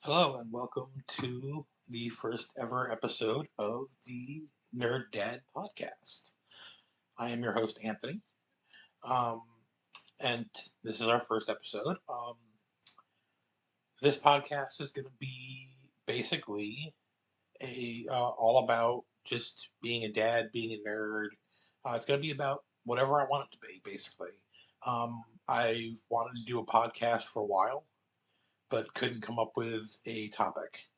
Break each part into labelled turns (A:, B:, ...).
A: Hello, and welcome to the first ever episode of the Nerd Dad podcast. I am your host, Anthony, um, and this is our first episode. This podcast is going to be basically all about just being a dad, being a nerd. It's going to be about whatever I want it to be, basically. I've wanted to do a podcast for a while, but couldn't come up with a topic.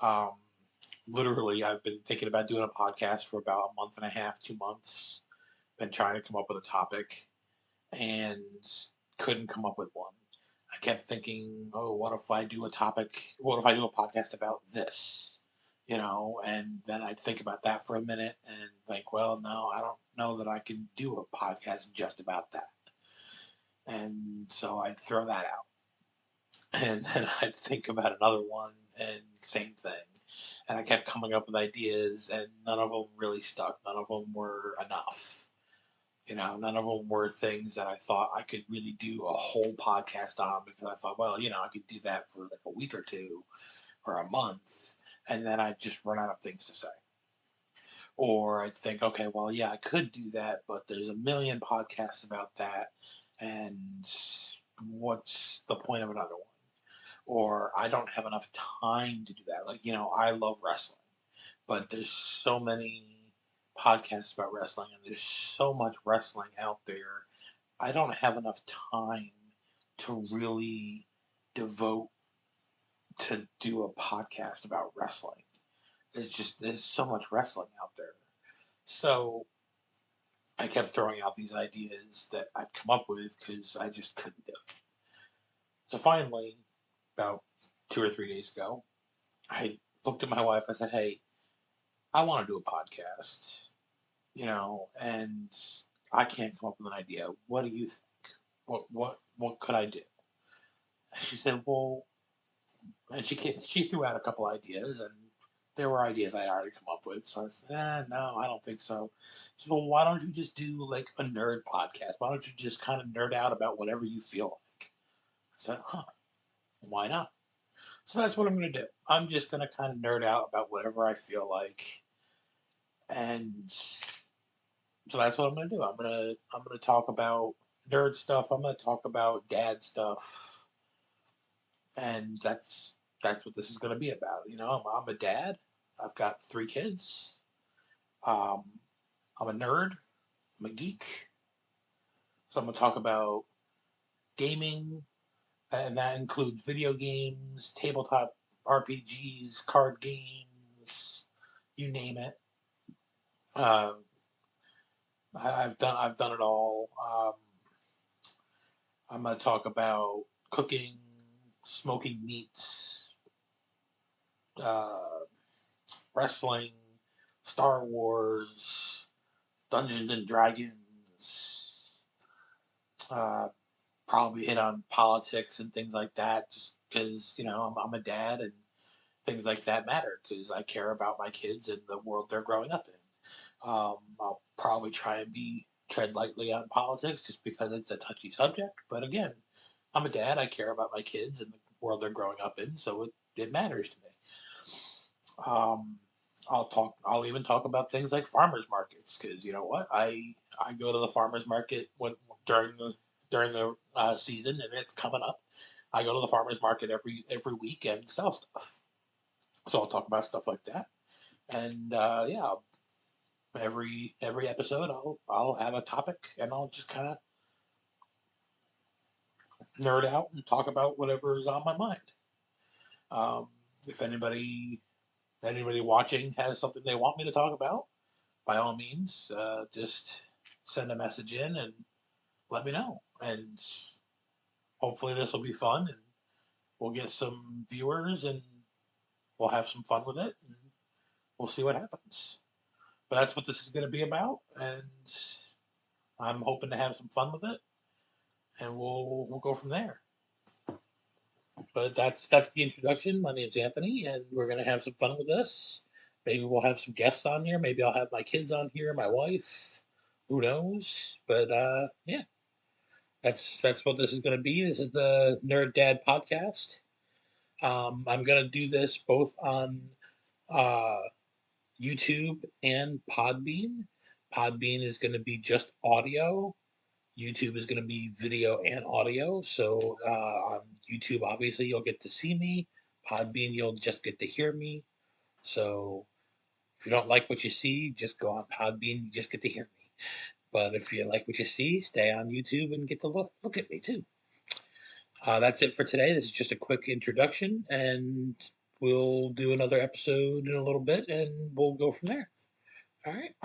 A: Um, Literally, I've been thinking about doing a podcast for about a month and a half, 2 months. Been trying to come up with a topic and couldn't come up with one. I kept thinking, oh, what if I do a topic? What if I do a podcast about this? And then I'd think about that for a minute and think, well, no, I don't know that I can do a podcast just about that. And so I'd throw that out. And then I'd think about another one and same thing. And I kept coming up with ideas, and none of them really stuck. None of them were enough. None of them were things that I thought I could really do a whole podcast on because I thought, well, I could do that for like a week or two or a month, and then I'd just run out of things to say. Or I'd think, okay, well, yeah, I could do that, but there's a million podcasts about that, and what's the point of another one? Or I don't have enough time to do that. Like, I love wrestling, but there's so many podcasts about wrestling and there's so much wrestling out there. I don't have enough time to really devote to do a podcast about wrestling. There's so much wrestling out there. So I kept throwing out these ideas that I'd come up with because I just couldn't do it. So finally, about 2 or 3 days ago, I looked at my wife. I said, "Hey, I want to do a podcast, and I can't come up with an idea. What do you think? What could I do?" And she said, "Well," and she threw out a couple ideas, and there were ideas I'd already come up with. So I said, "No, I don't think so." She said, "Well, why don't you just do like a nerd podcast? Why don't you just kind of nerd out about whatever you feel like?" I said, "Huh? Why not?" So that's what I'm going to do. I'm just going to kind of nerd out about whatever I feel like, and so that's what I'm going to do. I'm gonna talk about nerd stuff. I'm going to talk about dad stuff, and that's what this is going to be about. I'm a dad. I've got 3 kids. Um, I'm a nerd. I'm a geek. So I'm going to talk about gaming, and that includes video games, tabletop RPGs, card games, you name it. Um, I've done it all. I'm gonna talk about cooking, smoking meats, uh, wrestling, Star Wars, Dungeons and Dragons. Uh, Probably hit on politics and things like that, just because I'm a dad and things like that matter because I care about my kids and the world they're growing up in. I'll probably try and tread lightly on politics just because it's a touchy subject. But again, I'm a dad. I care about my kids and the world they're growing up in, so it matters to me. Um, I'll even talk about things like farmers markets because you know what? I go to the farmers market during the season and it's coming up. I go to the farmers market every week and sell stuff. So I'll talk about stuff like that. And yeah, every episode I'll have a topic and I'll just kind of nerd out and talk about whatever is on my mind. Um, if anybody watching has something they want me to talk about, by all means, just send a message in and let me know. And hopefully this will be fun and we'll get some viewers and we'll have some fun with it and we'll see what happens. But that's what this is going to be about, and I'm hoping to have some fun with it, and we'll go from there. But that's the introduction. My name's Anthony, and we're gonna have some fun with this. Maybe we'll have some guests on here. Maybe I'll have my kids on here, my wife. Who knows? But yeah, that's what this is gonna be. This is the Nerd Dad podcast. I'm gonna do this both on uh, YouTube and Podbean. Podbean is gonna be just audio. YouTube is going to be video and audio. So on YouTube, obviously, you'll get to see me. Podbean, you'll just get to hear me. So if you don't like what you see, just go on Podbean. You just get to hear me. But if you like what you see, stay on YouTube and get to look at me too. That's it for today. This is just a quick introduction, and we'll do another episode in a little bit, and we'll go from there. All right.